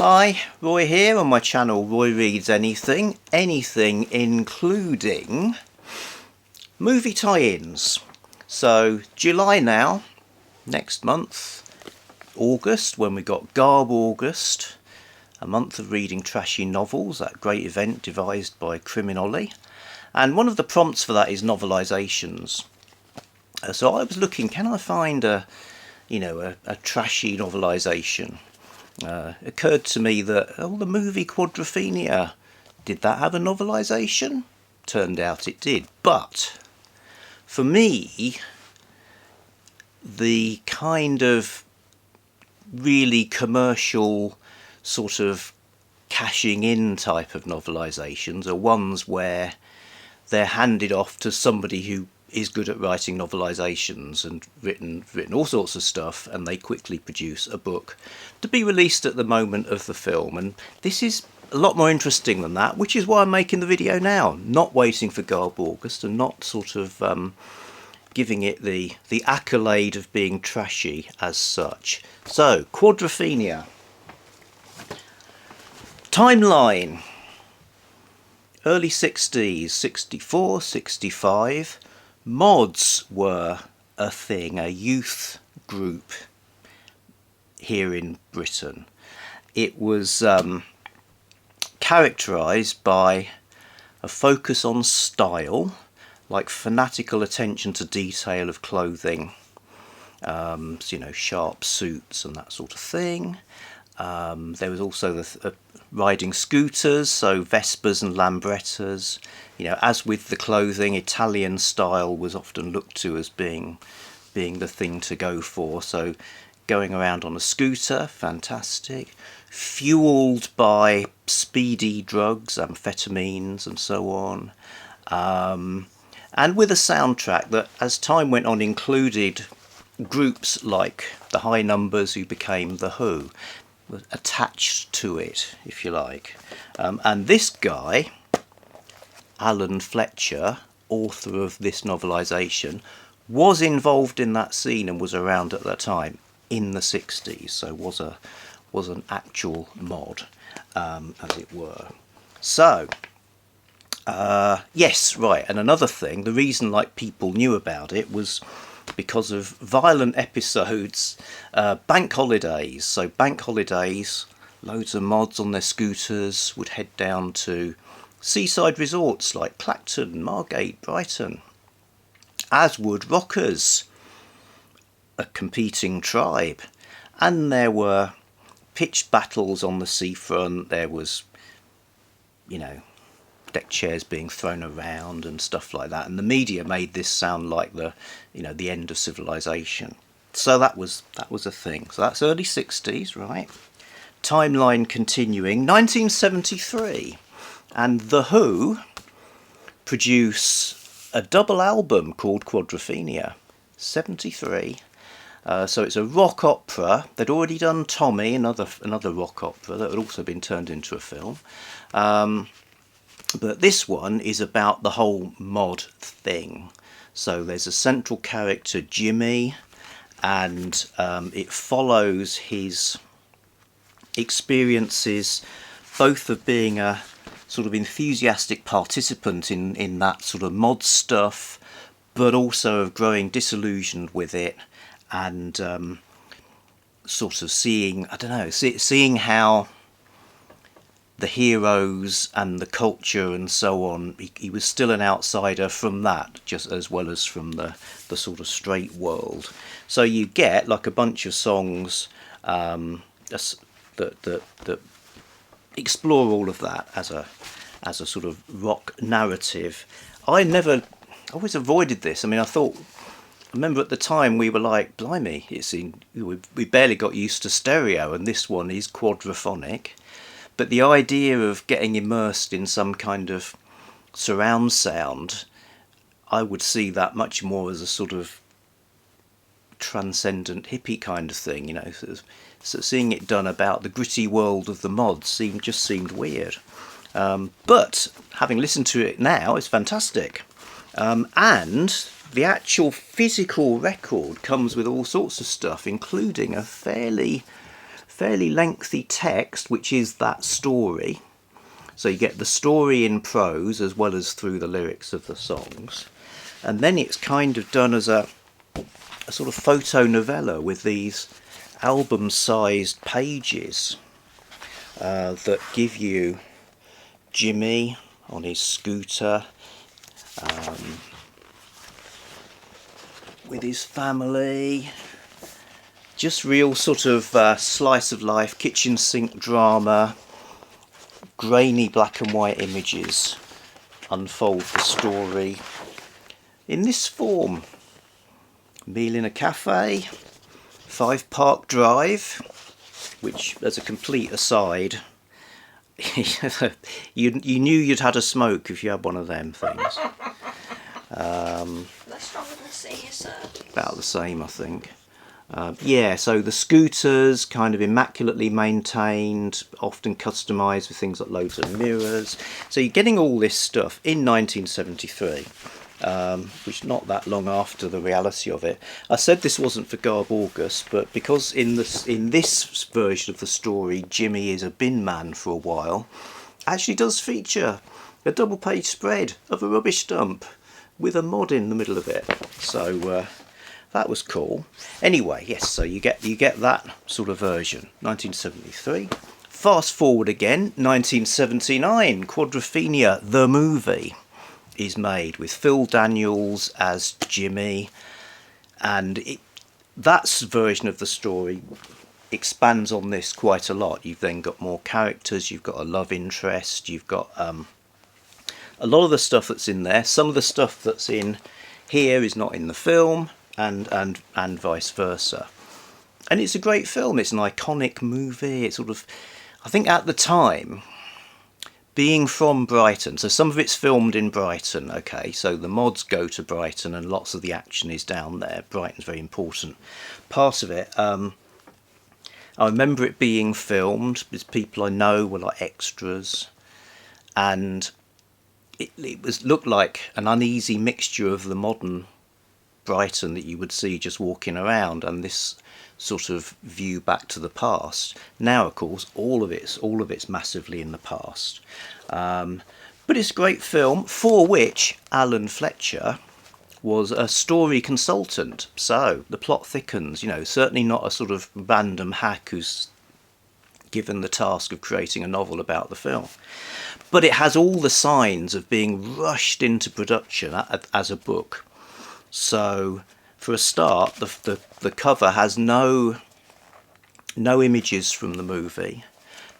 Hi, Roy here on my channel Roy Reads Anything, including movie tie-ins. So July now, next month, August, when we got Garb August, a month of reading trashy novels, that great event devised by Criminoli. And one of the prompts for that is novelisations. So I was looking, can I find a trashy novelisation? Occurred to me that the movie Quadrophenia, did that have a novelisation? Turned out it did. But for me, the kind of really commercial sort of cashing in type of novelisations are ones where they're handed off to somebody who is good at writing novelisations and written all sorts of stuff, and they quickly produce a book to be released at the moment of the film. And this is a lot more interesting than that, which is why I'm making the video now, not waiting for Garb August and not sort of giving it the accolade of being trashy as such. So, Quadrophenia. Timeline. Early 60s, 64, 65. Mods were a thing, a youth group here in Britain. It was characterised by a focus on style, like fanatical attention to detail of clothing, sharp suits and that sort of thing. There was also the riding scooters, so Vespas and Lambrettas. As with the clothing, Italian style was often looked to as being the thing to go for. So going around on a scooter, fantastic. Fueled by speedy drugs, amphetamines and so on. And with a soundtrack that, as time went on, included groups like the High Numbers, who became The Who, attached to it, if you like. And this guy, Alan Fletcher, author of this novelisation, was involved in that scene and was around at that time in the 60s, so was an actual mod, as it were. So yes, right. And another thing, the reason people knew about it was because of violent episodes, bank holidays. So bank holidays, loads of mods on their scooters would head down to seaside resorts like Clacton, Margate, Brighton, as would rockers, a competing tribe. And there were pitched battles on the seafront. There was, deck chairs being thrown around and stuff like that, and the media made this sound like the end of civilization. So that was a thing. So that's early 60s, right? Timeline continuing, 1973, and The Who produce a double album called Quadrophenia, 73. So it's a rock opera. They'd already done Tommy, another rock opera that had also been turned into a film. But this one is about the whole mod thing. So there's a central character, Jimmy, and it follows his experiences, both of being a sort of enthusiastic participant in that sort of mod stuff, but also of growing disillusioned with it, and sort of seeing how the heroes and the culture and so on, he was still an outsider from that, just as well as from the sort of straight world. So you get like a bunch of songs that explore all of that as a sort of rock narrative. I always avoided this. I remember at the time we were like, blimey, it seemed we barely got used to stereo, and this one is quadraphonic. But the idea of getting immersed in some kind of surround sound, I would see that much more as a sort of transcendent hippie kind of thing, So seeing it done about the gritty world of the mods seemed weird. But having listened to it now, it's fantastic. And the actual physical record comes with all sorts of stuff, including a fairly fairly lengthy text, which is that story. So you get the story in prose as well as through the lyrics of the songs. And then it's kind of done as a sort of photo novella with these album-sized pages that give you Jimmy on his scooter with his family. Just real sort of slice of life, kitchen sink drama, grainy black and white images unfold the story in this form. Meal in a cafe, 5 Park Drive, which, as a complete aside, you knew you'd had a smoke if you had one of them things. Less stronger than senior servings. About the same, I think. Yeah, so the scooters, kind of immaculately maintained, often customised with things like loads of mirrors. So you're getting all this stuff in 1973, which is not that long after the reality of it. I said this wasn't for Garb August, but because in this version of the story, Jimmy is a bin man for a while, actually does feature a double-page spread of a rubbish dump with a mod in the middle of it. So that was cool. Anyway, yes, so you get that sort of version, 1973. Fast forward again, 1979, Quadrophenia the movie is made with Phil Daniels as Jimmy, and that version of the story expands on this quite a lot. You've then got more characters, you've got a love interest, you've got a lot of the stuff that's in there. Some of the stuff that's in here is not in the film, and vice versa. And it's a great film. It's an iconic movie. It's sort of, I think at the time, being from Brighton, so some of it's filmed in Brighton, okay, so the mods go to Brighton and lots of the action is down there. Brighton's a very important part of it. I remember it being filmed with people I know were like extras, and it looked like an uneasy mixture of the modern Brighton that you would see just walking around and this sort of view back to the past. Now, of course, all of it's massively in the past. But it's a great film for which Alan Fletcher was a story consultant. So the plot thickens, you know, certainly not a sort of random hack who's given the task of creating a novel about the film. But it has all the signs of being rushed into production as a book. So, for a start, the cover has no images from the movie,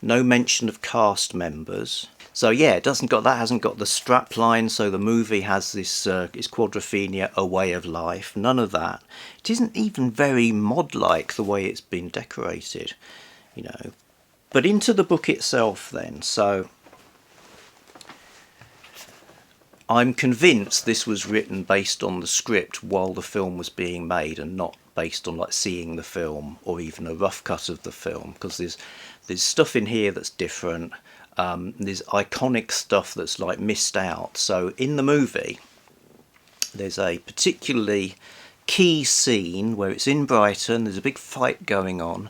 no mention of cast members. So yeah, it hasn't got the strap line. So the movie has this it's Quadrophenia, a way of life. None of that. It isn't even very mod-like the way it's been decorated, you know. But into the book itself, then. So I'm convinced this was written based on the script while the film was being made and not based on like seeing the film or even a rough cut of the film, because there's stuff in here that's different. There's iconic stuff that's like missed out. So in the movie there's a particularly key scene where it's in Brighton, there's a big fight going on,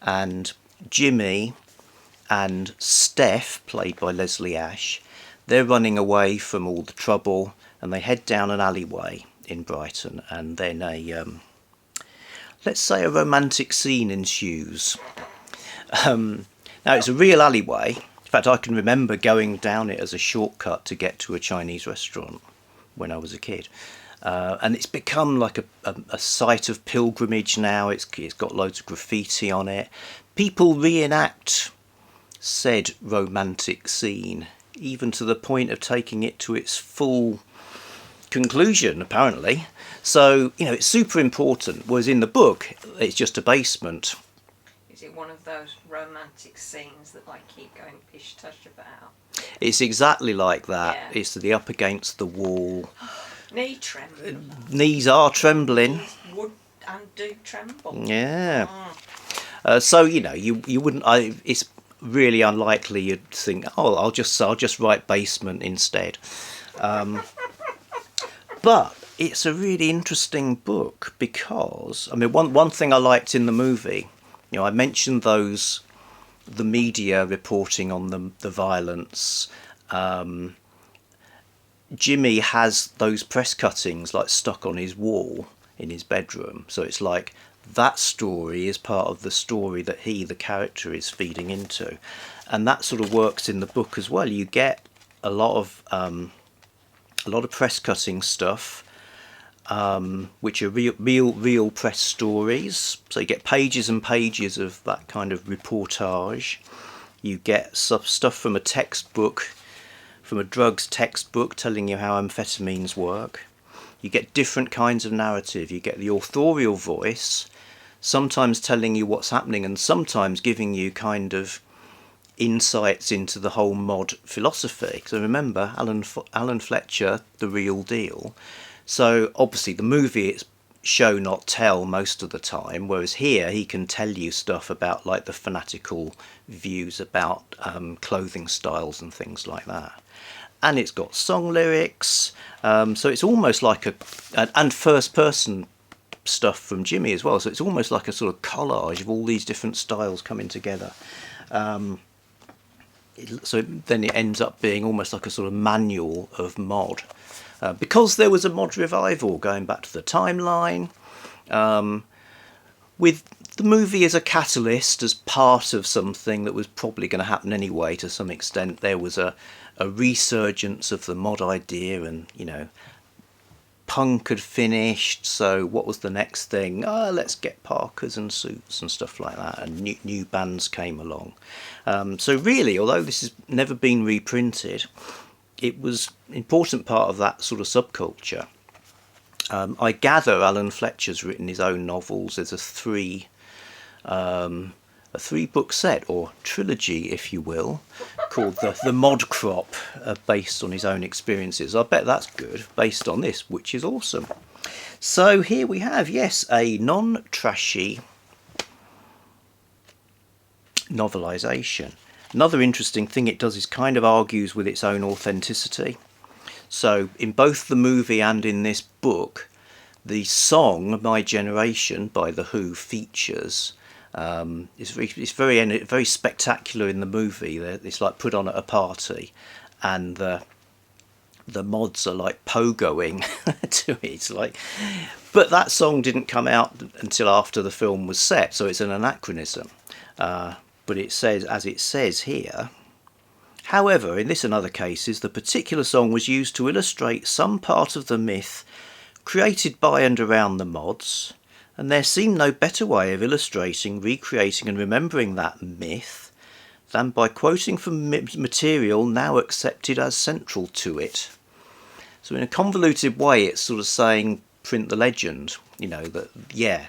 and Jimmy and Steph, played by Leslie Ash, they're running away from all the trouble and they head down an alleyway in Brighton, and then let's say a romantic scene ensues. Now it's a real alleyway. In fact, I can remember going down it as a shortcut to get to a Chinese restaurant when I was a kid. And it's become like a site of pilgrimage now. It's got loads of graffiti on it. People reenact said romantic scene, even to the point of taking it to its full conclusion, apparently. So, you know, it's super important, whereas in the book, it's just a basement. Is it one of those romantic scenes that I keep going pish-tush about? It's exactly like that. Yeah. It's the up against the wall. Knee trembling. Knees are trembling. Knees would and do tremble. Yeah. So, you know, you wouldn't... it's really unlikely you'd think, oh, I'll just write basement instead. But it's a really interesting book because, I mean, one thing I liked in the movie You know, I mentioned those, the media reporting on the violence. Jimmy has those press cuttings like stuck on his wall in his bedroom, so it's like that story is part of the story that he, the character, is feeding into, and that sort of works in the book as well. You get a lot of press cutting stuff, which are real press stories. So you get pages and pages of that kind of reportage. You get stuff from a textbook, from a drugs textbook, telling you how amphetamines work. You get different kinds of narrative. You get the authorial voice, sometimes telling you what's happening and sometimes giving you kind of insights into the whole mod philosophy. So remember, Alan Fletcher, the real deal. So obviously the movie, it's show not tell most of the time, whereas here he can tell you stuff about like the fanatical views about clothing styles and things like that. And it's got song lyrics, so it's almost like and first person stuff from Jimmy as well, so it's almost like a sort of collage of all these different styles coming together. So then it ends up being almost like a sort of manual of mod. Because there was a mod revival going back to the timeline, with the movie as a catalyst, as part of something that was probably going to happen anyway to some extent. There was a resurgence of the mod idea, and you know, punk had finished, so what was the next thing? Let's get parkas and suits and stuff like that, and new bands came along. So really, although this has never been reprinted, it was an important part of that sort of subculture. I gather Alan Fletcher's written his own novels. There's a three-book set, or trilogy if you will, called the Mod Crop, based on his own experiences. I bet that's good, based on this, which is awesome. So here we have, yes, a non-trashy novelisation. Another interesting thing it does is kind of argues with its own authenticity. So in both the movie and in this book, the song "My Generation" by The Who features. It's very spectacular in the movie. It's like put on at a party, and the mods are like pogoing to it. It's like, but that song didn't come out until after the film was set, so it's an anachronism. But it says, as it says here, however, in this and other cases, the particular song was used to illustrate some part of the myth created by and around the mods, and there seemed no better way of illustrating, recreating and remembering that myth than by quoting from material now accepted as central to it. So in a convoluted way, it's sort of saying, print the legend, you know, that, yeah,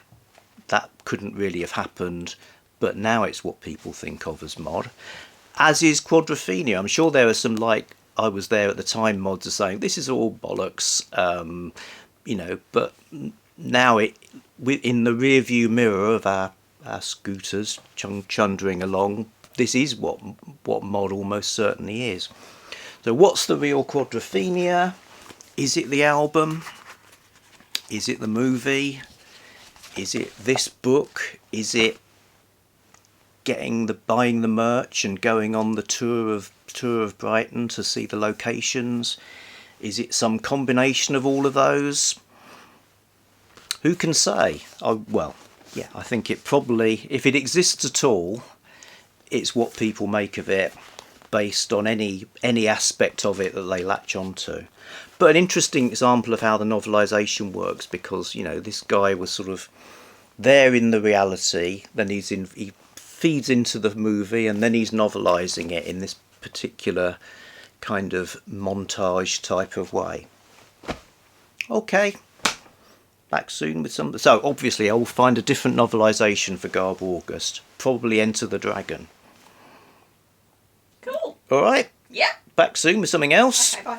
that couldn't really have happened, but now it's what people think of as mod. As is Quadrophenia. I'm sure there are some, like, I was there at the time, mods are saying, this is all bollocks, you know, but now in the rear view mirror of our scooters chundering along, this is what mod almost certainly is. So what's the real Quadrophenia? Is it the album? Is it the movie? Is it this book? Is it buying the merch and going on the tour of Brighton to see the locations? Is it some combination of all of those? Who can say? Well, yeah, I think it probably, if it exists at all, it's what people make of it based on any aspect of it that they latch onto. But an interesting example of how the novelisation works, because, you know, this guy was sort of there in the reality, then he feeds into the movie, and then he's novelising it in this particular kind of montage type of way. Okay, back soon with some. So obviously I'll find a different novelisation for Garb August. Probably Enter the Dragon. Cool. All right. Yeah. Back soon with something else. Okay, bye.